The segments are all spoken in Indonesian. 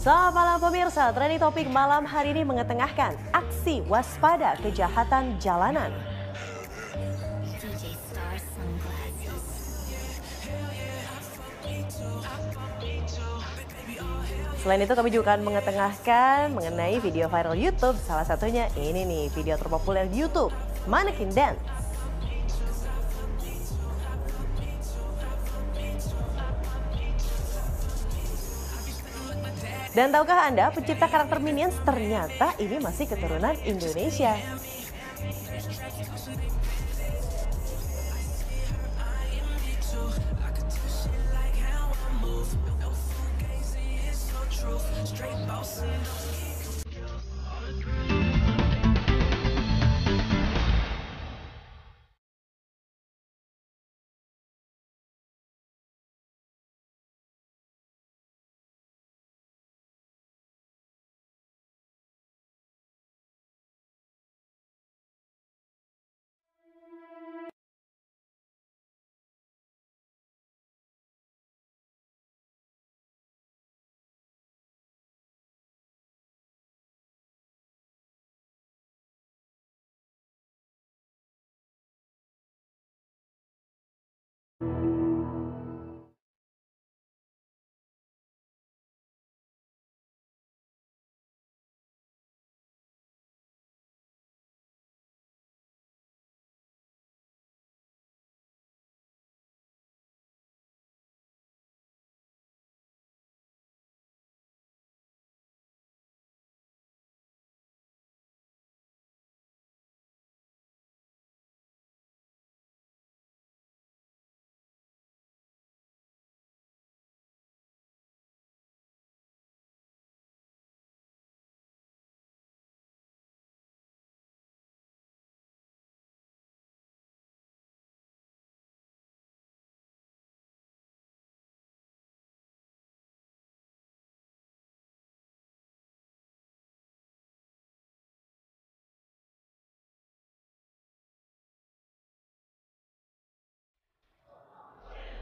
Selamat malam pemirsa, trending topik malam hari ini mengetengahkan aksi waspada kejahatan jalanan. Selain itu kami juga akan mengetengahkan mengenai video viral YouTube. Salah satunya ini nih, video terpopuler di YouTube, Mannequin Dance. Dan tahukah Anda, pencipta karakter Minions ternyata ini masih keturunan Indonesia.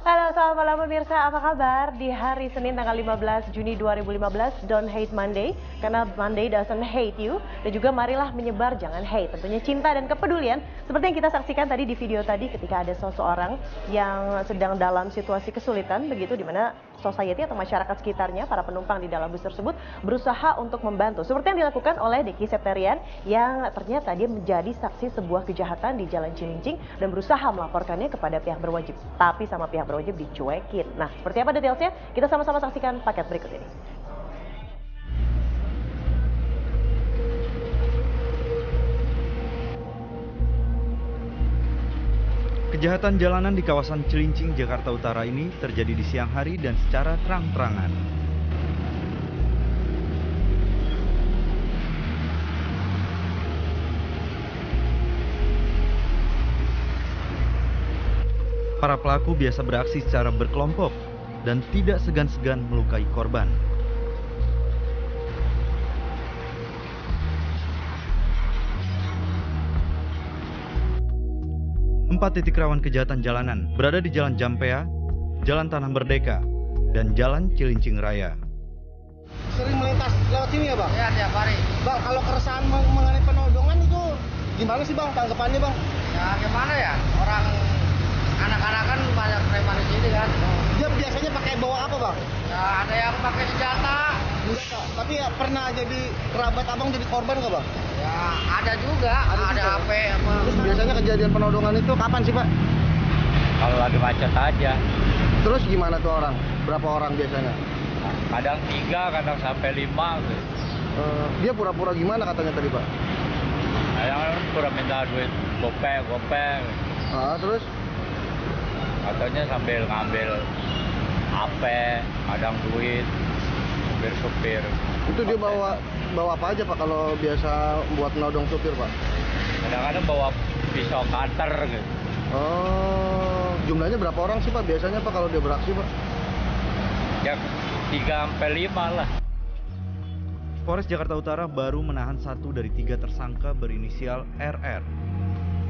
Halo, selamat malam pemirsa, apa kabar? Di hari Senin tanggal 15 Juni 2015, Don't Hate Monday, karena Monday doesn't hate you. Dan juga marilah menyebar, jangan hate. Tentunya cinta dan kepedulian, seperti yang kita saksikan tadi di video tadi ketika ada seseorang yang sedang dalam situasi kesulitan, begitu di mana society atau masyarakat sekitarnya, para penumpang di dalam bus tersebut berusaha untuk membantu. Seperti yang dilakukan oleh Deki Septerian yang ternyata dia menjadi saksi sebuah kejahatan di Jalan Cilincing dan berusaha melaporkannya kepada pihak berwajib. Tapi sama pihak berwajib dicuekin. Nah, seperti apa detailsnya? Kita sama-sama saksikan paket berikut ini. Kejahatan jalanan di kawasan Cilincing, Jakarta Utara ini terjadi di siang hari dan secara terang-terangan. Para pelaku biasa beraksi secara berkelompok dan tidak segan-segan melukai korban. Empat titik rawan kejahatan jalanan berada di Jalan Jampea, Jalan Tanah Merdeka, dan Jalan Cilincing Raya. Sering melintas lewat sini ya, Bang? Ya, tiap hari. Bang, kalau keresahan mengenai penodongan itu gimana sih, Bang, tanggapannya, Bang? Ya, gimana ya? Orang anak-anak kan banyak preman di sini kan. Dia biasanya pakai bawa apa, Bang? Ya, ada yang pakai senjata. Senjata. Tapi ya pernah jadi kerabat Abang jadi korban nggak, Bang? Ya, ada juga. Ada juga. HP apa. Terus biasanya kejadian penodongan itu kapan sih, Pak? Kalau lagi macet aja. Terus gimana tuh orang? Berapa orang biasanya? Kadang 3, kadang sampai 5. Dia pura-pura gimana katanya tadi, Pak? Kadang pura minta duit gopek. Terus? Katanya sambil ngambil HP, kadang duit, supir. Itu dia bawa apa aja, Pak, kalau biasa buat nodong supir, Pak? Kadang-kadang bawa pisau cutter gitu. Jumlahnya berapa orang sih, Pak, biasanya, Pak, kalau dia beraksi, Pak? Ya 3-5 lah. Polres Jakarta Utara baru menahan 1 dari 3 tersangka berinisial RR.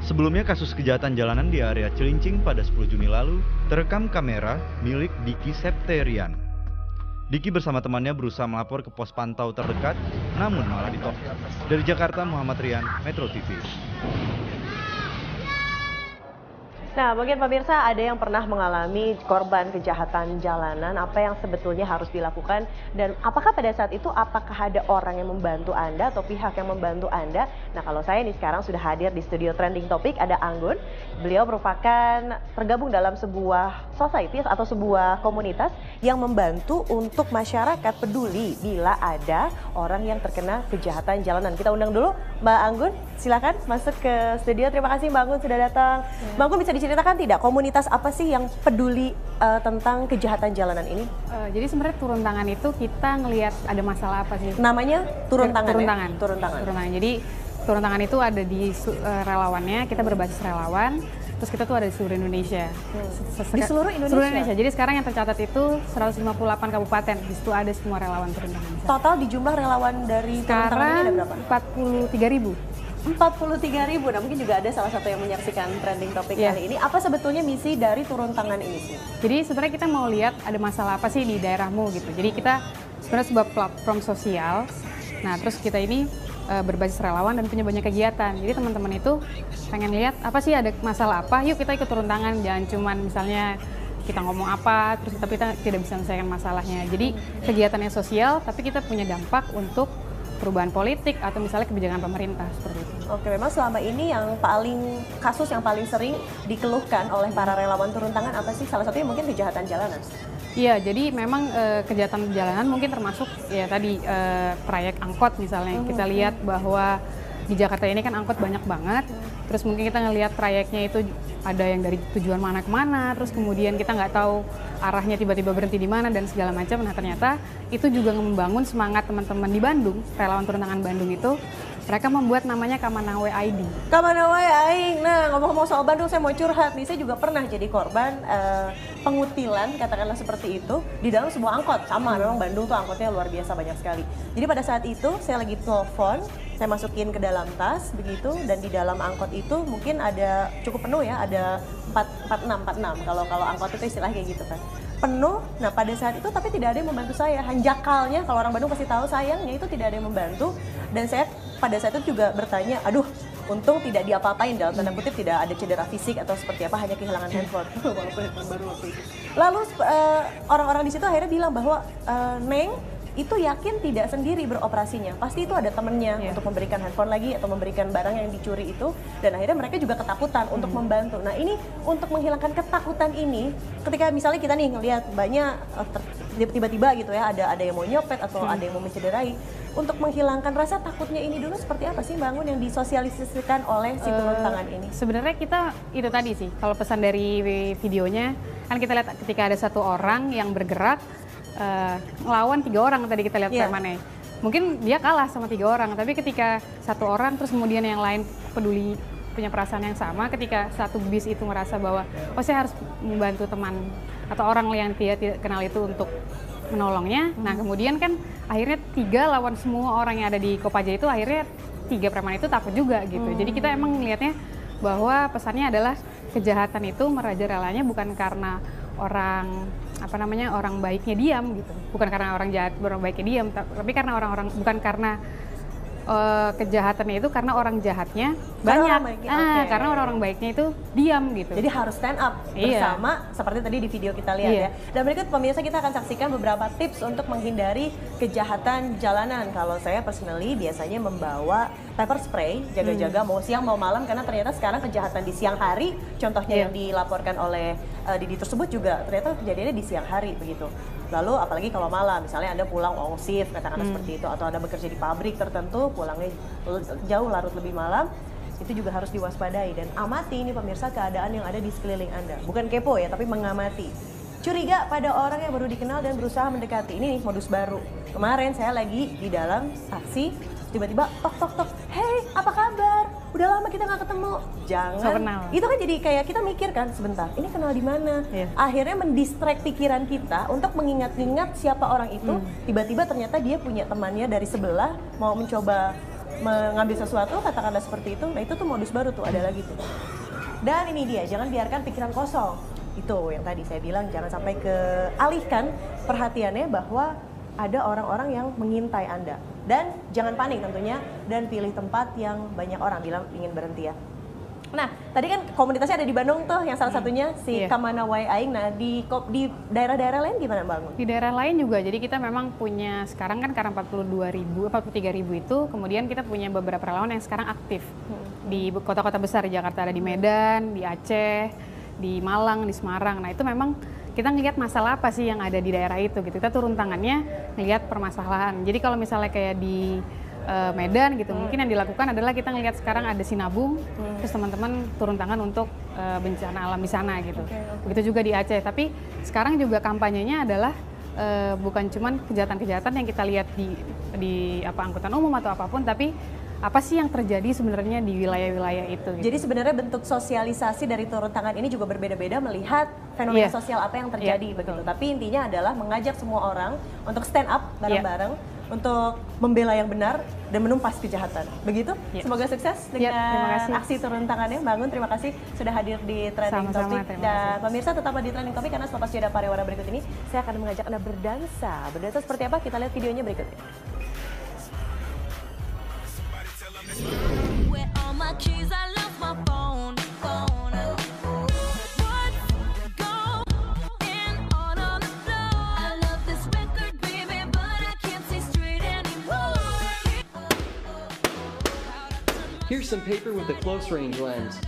Sebelumnya kasus kejahatan jalanan di area Cilincing pada 10 Juni lalu terekam kamera milik Deki Septerian. Diki bersama temannya berusaha melapor ke pos pantau terdekat, namun malah ditolak. Dari Jakarta, Muhammad Rian, Metro TV. Nah, mungkin pemirsa ada yang pernah mengalami korban kejahatan jalanan, apa yang sebetulnya harus dilakukan dan apakah pada saat itu apakah ada orang yang membantu Anda atau pihak yang membantu Anda? Nah, kalau saya nih sekarang sudah hadir di studio Trending Topic ada Anggun. Beliau merupakan tergabung dalam sebuah society atau sebuah komunitas yang membantu untuk masyarakat peduli bila ada orang yang terkena kejahatan jalanan. Kita undang dulu Mbak Anggun, silakan masuk ke studio. Terima kasih Mbak Anggun sudah datang. Mbak Anggun bisa diceritakan tidak komunitas apa sih yang peduli tentang kejahatan jalanan ini? Jadi sebenarnya turun tangan itu kita ngelihat ada masalah apa sih? Namanya turun tangan. Turun ya? tangan. Turun tangan. Turun tangan. Jadi turun tangan itu ada di relawannya, kita berbasis relawan. Terus kita tuh ada di seluruh Indonesia. Di seluruh Indonesia? Seluruh Indonesia. Jadi sekarang yang tercatat itu 158 kabupaten. Di situ ada semua relawan turun tangan. Total di jumlah relawan dari turun tangan ini ada berapa? 43.000. 43.000. Nah, mungkin juga ada salah satu yang menyaksikan Trending Topic kali ini. Apa sebetulnya misi dari turun tangan ini sih? Jadi sebenarnya kita mau lihat ada masalah apa sih di daerahmu gitu. Jadi kita sebenarnya sebuah platform sosial. Nah, terus kita ini berbasis relawan dan punya banyak kegiatan. Jadi teman-teman itu pengen lihat apa sih ada masalah apa, yuk kita ikut turun tangan. Jangan cuman misalnya kita ngomong apa, terus tapi kita tidak bisa menyelesaikan masalahnya. Jadi kegiatannya sosial, tapi kita punya dampak untuk perubahan politik atau misalnya kebijakan pemerintah seperti itu. Oke, memang selama ini yang kasus yang paling sering dikeluhkan oleh para relawan turun tangan apa sih? Salah satunya mungkin kejahatan jalanan. Iya, jadi memang kejahatan jalanan mungkin termasuk ya tadi proyek angkot misalnya. Kita lihat bahwa di Jakarta ini kan angkot banyak banget. Terus mungkin kita ngelihat trayeknya itu ada yang dari tujuan mana ke mana, terus kemudian kita nggak tahu arahnya tiba-tiba berhenti di mana dan segala macam. Nah ternyata itu juga membangun semangat teman-teman di Bandung, relawan turun tangan Bandung itu. Mereka membuat namanya Kamanawe ID. Kamanawe Aing. Nah, ngomong-ngomong soal Bandung, saya mau curhat nih. Saya juga pernah jadi korban pengutilan, katakanlah seperti itu, di dalam sebuah angkot. Sama, memang Bandung tuh angkotnya luar biasa banyak sekali. Jadi pada saat itu saya lagi telepon, saya masukin ke dalam tas begitu, dan di dalam angkot itu mungkin ada cukup penuh ya, ada 46 kalau angkot itu istilahnya kayak gitu kan. Penuh. Nah pada saat itu tapi tidak ada yang membantu saya. Hanjakalnya kalau orang Bandung pasti tahu, sayangnya itu tidak ada yang membantu. Dan saya pada saat itu juga bertanya, aduh untung tidak diapa-apain, dalam tanda kutip tidak ada cedera fisik atau seperti apa, hanya kehilangan handphone. Walaupun handphone baru waktu itu. Lalu orang-orang di situ akhirnya bilang bahwa Neng itu yakin tidak sendiri beroperasinya, pasti itu ada temennya untuk memberikan handphone lagi atau memberikan barang yang dicuri itu, dan akhirnya mereka juga ketakutan untuk membantu. Nah ini untuk menghilangkan ketakutan ini, ketika misalnya kita nih ngelihat banyak tiba-tiba gitu ya, ada yang mau nyopet atau ada yang mau mencederai, untuk menghilangkan rasa takutnya ini dulu seperti apa sih bangun yang disosialisasikan oleh si turun tangan ini? Sebenarnya kita itu tadi sih, kalau pesan dari videonya kan kita lihat ketika ada satu orang yang bergerak ngelawan 3 orang tadi kita lihat premannya. Mungkin dia kalah sama 3 orang, tapi ketika satu orang terus kemudian yang lain peduli, punya perasaan yang sama, ketika satu bis itu merasa bahwa oh saya harus membantu teman atau orang yang tidak kenal itu untuk menolongnya. Nah kemudian kan akhirnya 3 lawan semua orang yang ada di Kopaja itu, akhirnya 3 preman itu takut juga gitu. Jadi kita emang melihatnya bahwa pesannya adalah kejahatan itu merajalelanya bukan karena orang orang baiknya diam gitu, bukan karena orang jahat orang baiknya diam, tapi karena orang-orang, bukan karena kejahatannya itu karena orang jahatnya banyak, karena orang-orang baiknya itu diam gitu. Jadi harus stand up bersama, seperti tadi di video kita lihat ya. Dan berikut pemirsa kita akan saksikan beberapa tips untuk menghindari kejahatan jalanan. Kalau saya personally biasanya membawa pepper spray, jaga-jaga mau siang mau malam, karena ternyata sekarang kejahatan di siang hari, contohnya yang dilaporkan oleh Didi tersebut juga ternyata kejadiannya di siang hari begitu. Lalu apalagi kalau malam, misalnya Anda pulang on shift, katakanlah seperti itu, atau Anda bekerja di pabrik tertentu, pulangnya jauh larut lebih malam, itu juga harus diwaspadai. Dan amati ini pemirsa keadaan yang ada di sekeliling Anda. Bukan kepo ya, tapi mengamati. Curiga pada orang yang baru dikenal dan berusaha mendekati. Ini nih modus baru. Kemarin saya lagi di dalam taksi, tiba-tiba tok, hey apa kabar? Udah lama kita nggak ketemu. Jangan. Itu kan jadi kayak kita mikir kan, sebentar, ini kenal di mana? Akhirnya mendistract pikiran kita untuk mengingat-ingat siapa orang itu. Tiba-tiba ternyata dia punya temannya dari sebelah mau mencoba mengambil sesuatu, katakanlah seperti itu. Nah itu tuh modus baru tuh, ada lagi tuh. Dan ini dia, jangan biarkan pikiran kosong. Itu yang tadi saya bilang, jangan sampai kealihkan perhatiannya bahwa ada orang-orang yang mengintai Anda. Dan jangan panik tentunya, dan pilih tempat yang banyak orang bilang ingin berhenti ya. Nah, tadi kan komunitasnya ada di Bandung tuh, yang salah satunya si Kamana Wae Aing. Nah, di daerah-daerah lain gimana Bang? Di daerah lain juga, jadi kita memang punya sekarang kan karena 43.000 itu, kemudian kita punya beberapa relawan yang sekarang aktif di kota-kota besar, di Jakarta ada di Medan, di Aceh, di Malang, di Semarang. Nah itu memang kita ngelihat masalah apa sih yang ada di daerah itu gitu. Kita turun tangannya ngelihat permasalahan. Jadi kalau misalnya kayak di Medan gitu, mungkin yang dilakukan adalah kita ngelihat sekarang ada sinabung, terus teman-teman turun tangan untuk bencana alam di sana gitu. Begitu juga di Aceh. Tapi sekarang juga kampanyenya adalah bukan cuman kejahatan-kejahatan yang kita lihat di angkutan umum atau apapun, tapi apa sih yang terjadi sebenarnya di wilayah-wilayah itu. Gitu. Jadi sebenarnya bentuk sosialisasi dari turun tangan ini juga berbeda-beda melihat fenomena sosial apa yang terjadi begitu. Tapi intinya adalah mengajak semua orang untuk stand up bareng-bareng untuk membela yang benar dan menumpas kejahatan. Begitu? Semoga sukses dengan aksi turun tangannya. Bangun, terima kasih sudah hadir di Trending Topic. Dan pemirsa tetaplah di Trending Topic karena selepas jeda pariwara berikut ini saya akan mengajak Anda berdansa. Berdansa seperti apa? Kita lihat videonya berikut ini. Where all my keys, I lost my phone. What's going on the floor? I love this record, baby, but I can't see straight anymore. Here's some paper with a close range lens.